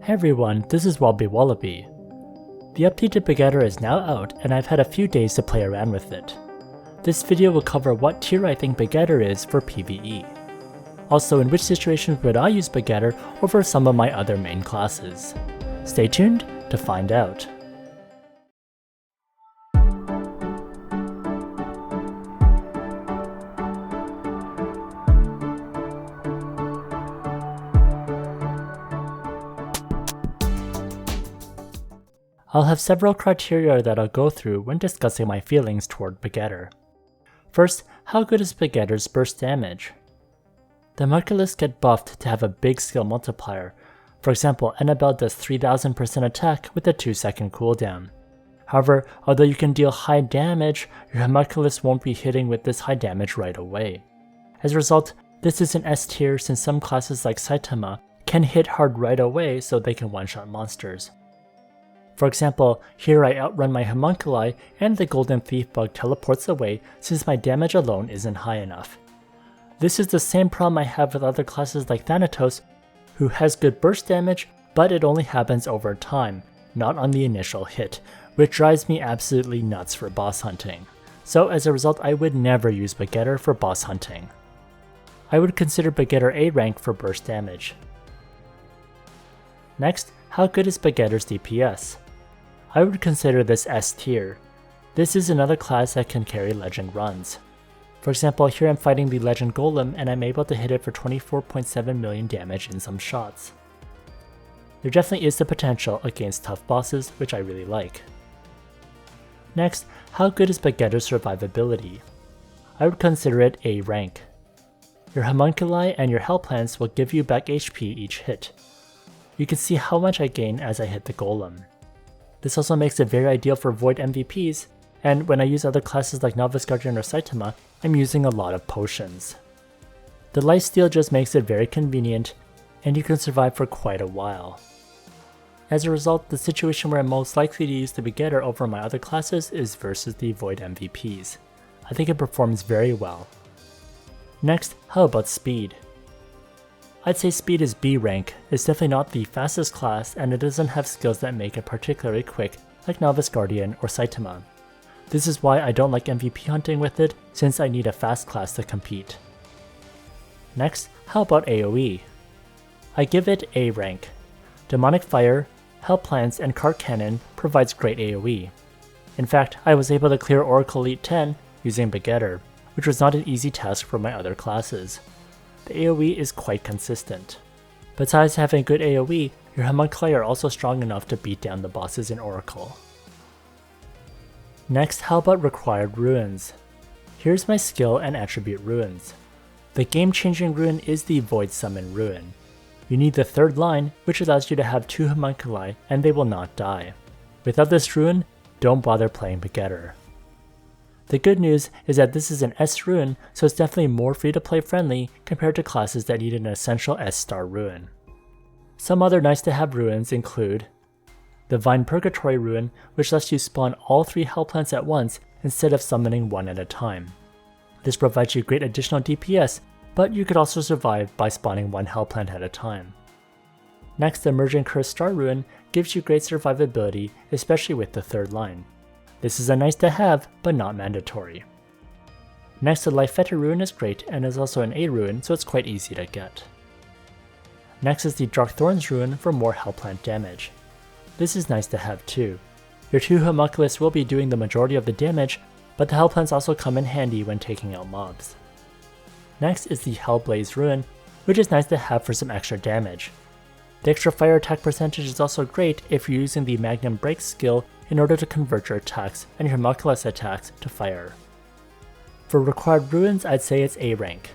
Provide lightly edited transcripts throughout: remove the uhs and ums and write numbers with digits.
Hey everyone, this is WobblyWallaby. The update to Begetter is now out and I've had a few days to play around with it. This video will cover what tier I think Begetter is for PvE. Also, in which situations would I use Begetter over some of my other main classes. Stay tuned to find out. I'll have several criteria that I'll go through when discussing my feelings toward Begetter. First, how good is Begetter's burst damage? The homunculus get buffed to have a big skill multiplier. For example, Annabelle does 3000% attack with a 2-second cooldown. However, although you can deal high damage, your homunculus won't be hitting with this high damage right away. As a result, this is an S tier since some classes like Saitama can hit hard right away so they can one-shot monsters. For example, here I outrun my homunculi and the golden thief bug teleports away since my damage alone isn't high enough. This is the same problem I have with other classes like Thanatos, who has good burst damage, but it only happens over time, not on the initial hit, which drives me absolutely nuts for boss hunting. So as a result, I would never use Begetter for boss hunting. I would consider Begetter A rank for burst damage. Next, how good is Begetter's DPS? I would consider this S tier. This is another class that can carry legend runs. For example, here I'm fighting the legend golem and I'm able to hit it for 24.7 million damage in some shots. There definitely is the potential against tough bosses, which I really like. Next, how good is Begetter's survivability? I would consider it A rank. Your homunculi and your hell plants will give you back HP each hit. You can see how much I gain as I hit the golem. This also makes it very ideal for Void MVPs, and when I use other classes like Novice Guardian or Saitama, I'm using a lot of potions. The lifesteal just makes it very convenient, and you can survive for quite a while. As a result, the situation where I'm most likely to use the Begetter over my other classes is versus the Void MVPs. I think it performs very well. Next, how about speed? I'd say speed is B rank. It's definitely not the fastest class and it doesn't have skills that make it particularly quick like Novice Guardian or Saitama. This is why I don't like MVP hunting with it since I need a fast class to compete. Next, how about AoE? I give it A rank. Demonic Fire, Hell Plants, and Cart Cannon provides great AoE. In fact, I was able to clear Oracle Elite 10 using Begetter, which was not an easy task for my other classes. The AoE is quite consistent. Besides having good AoE, your homunculi are also strong enough to beat down the bosses in Oracle. Next, how about required runes? Here's my skill and attribute runes. The game-changing rune is the Void Summon rune. You need the third line, which allows you to have 2 homunculi and they will not die. Without this rune, don't bother playing Begetter. The good news is that this is an S rune, so it's definitely more free-to-play friendly compared to classes that need an essential S-star rune. Some other nice-to-have runes include the Vine Purgatory rune, which lets you spawn all 3 hell plants at once instead of summoning one at a time. This provides you great additional DPS, but you could also survive by spawning 1 hell plant at a time. Next, the Emerging Curse Star rune gives you great survivability, especially with the third line. This is a nice to have, but not mandatory. Next, the Life Fetter rune is great and is also an A rune, so it's quite easy to get. Next is the Dark Thorns rune for more hellplant damage. This is nice to have too. Your 2 homunculus will be doing the majority of the damage, but the hellplants also come in handy when taking out mobs. Next is the Hellblaze rune, which is nice to have for some extra damage. The extra fire attack percentage is also great if you're using the Magnum Break skill in order to convert your attacks and your homunculus attacks to fire. For required runes, I'd say it's A rank.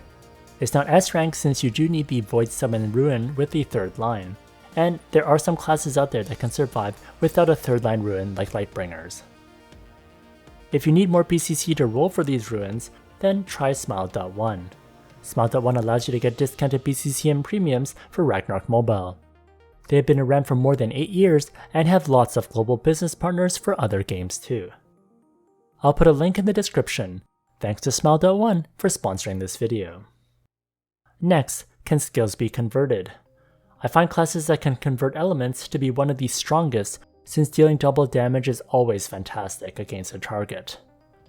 It's not S rank since you do need the Void Summon rune with the third line, and there are some classes out there that can survive without a third line rune like Lightbringers. If you need more BCC to roll for these runes, then try Smile.1. Smile.1 allows you to get discounted BCC and premiums for Ragnarok Mobile. They have been around for more than 8 years and have lots of global business partners for other games too. I'll put a link in the description. Thanks to Smile.1 for sponsoring this video. Next, can skills be converted? I find classes that can convert elements to be one of the strongest, since dealing double damage is always fantastic against a target.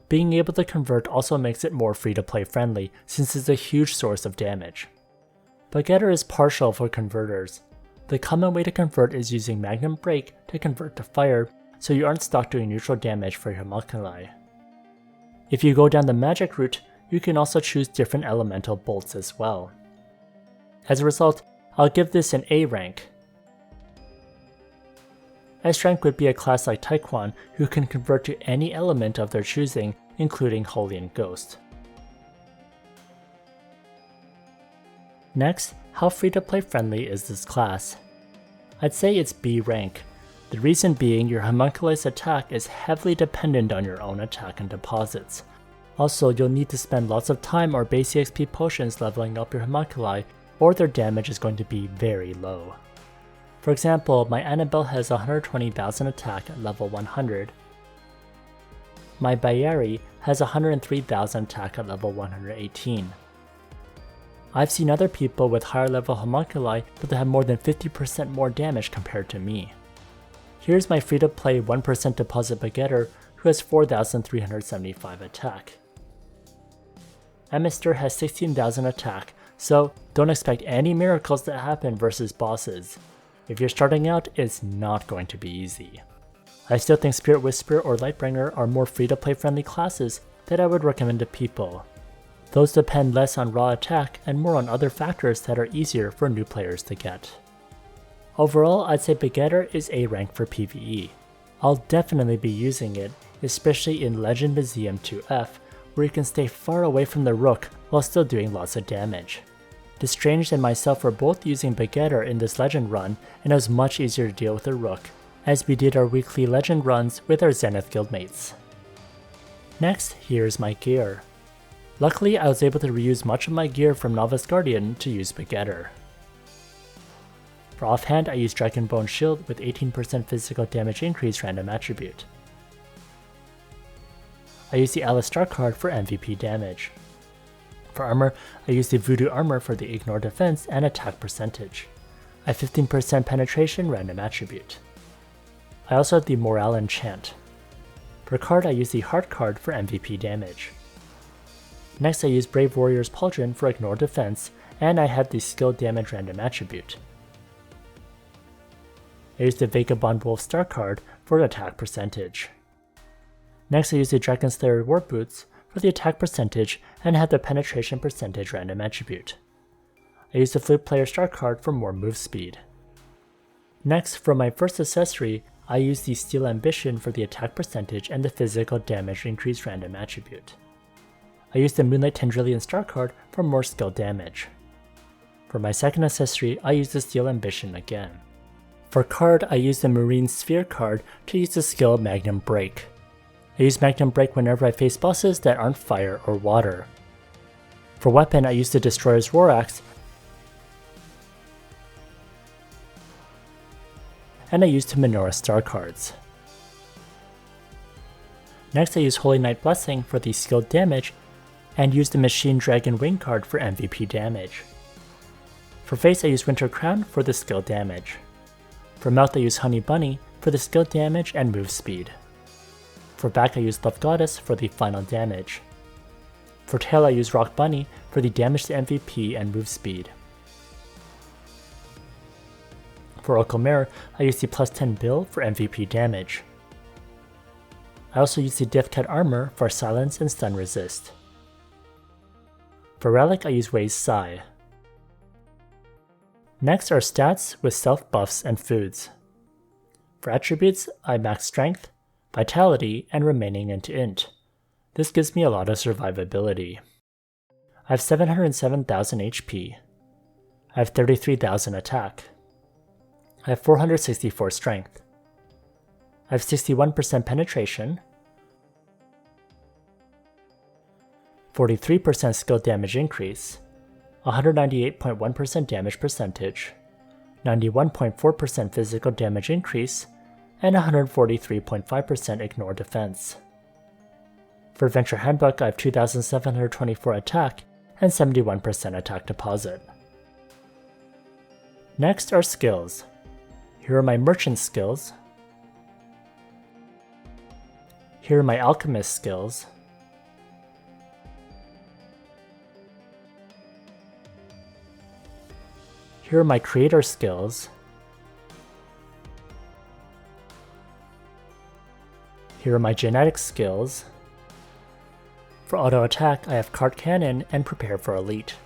Being able to convert also makes it more free-to-play friendly, since it's a huge source of damage. Begetter is partial for converters. The common way to convert is using Magnum Break to convert to fire, so you aren't stuck doing neutral damage for your homunculi. If you go down the magic route, you can also choose different elemental bolts as well. As a result, I'll give this an A rank. S rank would be a class like Taekwon who can convert to any element of their choosing, including Holy and Ghost. Next, how free-to-play friendly is this class? I'd say it's B rank. The reason being your homunculi's attack is heavily dependent on your own attack and deposits. Also, you'll need to spend lots of time or base EXP potions leveling up your homunculi, or their damage is going to be very low. For example, my Annabelle has 120,000 attack at level 100. My Bayari has 103,000 attack at level 118. I've seen other people with higher level homunculi but they have more than 50% more damage compared to me. Here's my free-to-play 1% deposit Begetter who has 4,375 attack. Emister has 16,000 attack, so don't expect any miracles that happen versus bosses. If you're starting out, it's not going to be easy. I still think Spirit Whisperer or Lightbringer are more free-to-play friendly classes that I would recommend to people. Those depend less on raw attack and more on other factors that are easier for new players to get. Overall, I'd say Begetter is A rank for PvE. I'll definitely be using it, especially in Legend Museum 2F, where you can stay far away from the Rook while still doing lots of damage. Destrange and myself were both using Begetter in this Legend run, and it was much easier to deal with the Rook, as we did our weekly Legend runs with our Zenith guildmates. Next, here's my gear. Luckily, I was able to reuse much of my gear from Novice Guardian to use Begetter. For offhand, I used Dragonbone Shield with 18% physical damage increase random attribute. I used the Alistar card for MVP damage. For armor, I used the Voodoo Armor for the ignore defense and attack percentage. I have 15% penetration random attribute. I also have the Morale enchant. For card, I used the Heart card for MVP damage. Next, I used Brave Warrior's Pauldron for ignore defense, and I had the skill damage random attribute. I used the Vagabond Wolf Star card for attack percentage. Next, I used the Dragonslayer War Boots for the attack percentage and had the penetration percentage random attribute. I used the Flute Player Star card for more move speed. Next, for my first accessory, I used the Steel Ambition for the attack percentage and the physical damage increase random attribute. I used the Moonlight Tendrillion Star card for more skill damage. For my second accessory, I used the Steel Ambition again. For card, I used the Marine Sphere card to use the skill Magnum Break. I use Magnum Break whenever I face bosses that aren't fire or water. For weapon, I used the Destroyer's War Axe, and I used the Menorah Star cards. Next, I used Holy Knight Blessing for the skill damage, and used the Machine Dragon Wing card for MVP damage. For face, I used Winter Crown for the skill damage. For mouth, I used Honey Bunny for the skill damage and move speed. For back, I used Love Goddess for the final damage. For tail, I used Rock Bunny for the damage to MVP and move speed. For Okomare, I used the plus 10 Bill for MVP damage. I also used the Deathcat Armor for silence and stun resist. For Relic, I used Wei's Sai. Next are stats with self buffs and foods. For attributes, I max Strength, Vitality, and Remaining into Int. This gives me a lot of survivability. I have 707,000 HP. I have 33,000 attack. I have 464 strength. I have 61% penetration, 43% skill damage increase, 198.1% damage percentage, 91.4% physical damage increase, and 143.5% ignore defense. For Adventure Handbook, I have 2,724 attack and 71% attack deposit. Next are skills. Here are my merchant skills. Here are my alchemist skills. Here are my creator skills. Here are my genetic skills. For auto attack, I have cart cannon and prepare for elite.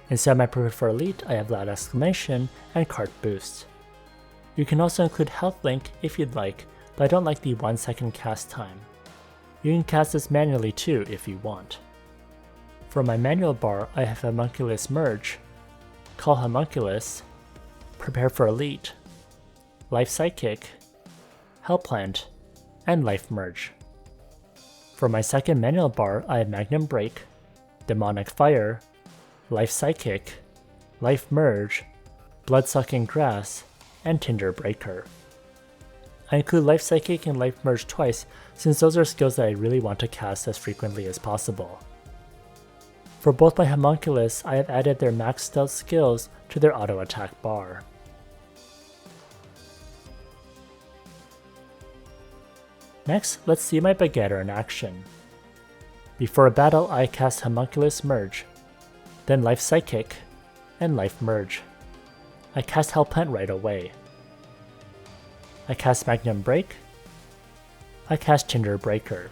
Inside my prepare for elite, I have loud exclamation and cart boost. You can also include health link if you'd like, but I don't like the 1 second cast time. You can cast this manually too if you want. For my manual bar, I have homunculus merge, call homunculus, prepare for elite, life psychic, hell plant, and life merge. For my second manual bar, I have magnum break, demonic fire, life psychic, life merge, blood sucking grass, and tinder breaker. I include life psychic and life merge twice since those are skills that I really want to cast as frequently as possible. For both my homunculus, I have added their max stealth skills to their auto attack bar. Next, let's see my Begetter in action. Before a battle, I cast homunculus merge, then life psychic, and life merge. I cast hellplant right away. I cast magnum break. I cast tinder breaker.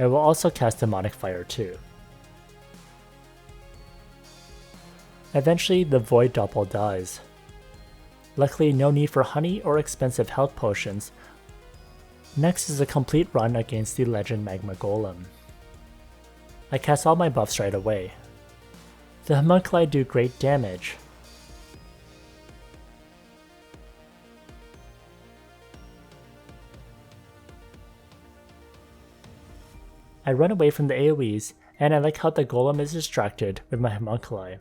I will also cast demonic fire too. Eventually, the void doppel dies. Luckily, no need for honey or expensive health potions. Next is a complete run against the legend magma golem. I cast all my buffs right away. The homunculi do great damage. I run away from the AoEs, and I like how the golem is distracted with my homunculi.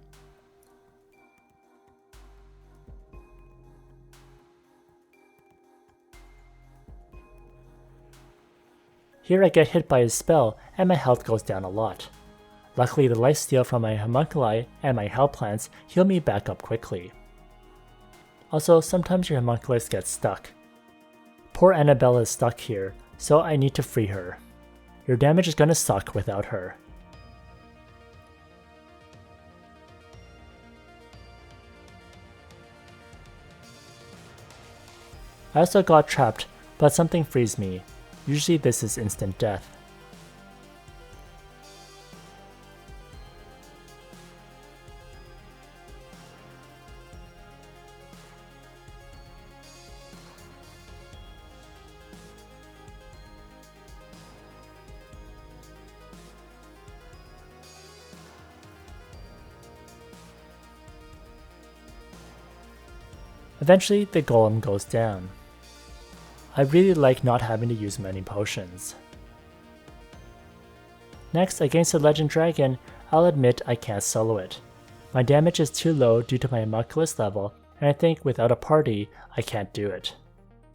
Here I get hit by his spell, and my health goes down a lot. Luckily, the lifesteal from my homunculi and my hell plants heal me back up quickly. Also, sometimes your homunculus gets stuck. Poor Annabelle is stuck here, so I need to free her. Your damage is gonna suck without her. I also got trapped, but something frees me. Usually this is instant death. Eventually, the golem goes down. I really like not having to use many potions. Next, against the legend dragon, I'll admit I can't solo it. My damage is too low due to my homunculus level, and I think without a party, I can't do it.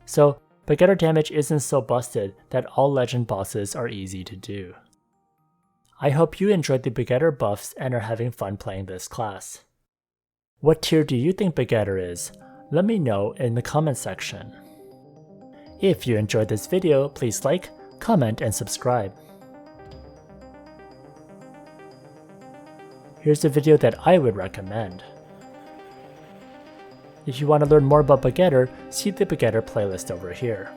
So, Begetter damage isn't so busted that all legend bosses are easy to do. I hope you enjoyed the Begetter buffs and are having fun playing this class. What tier do you think Begetter is? Let me know in the comment section. If you enjoyed this video, please like, comment, and subscribe. Here's a video that I would recommend. If you want to learn more about Begetter, see the Begetter playlist over here.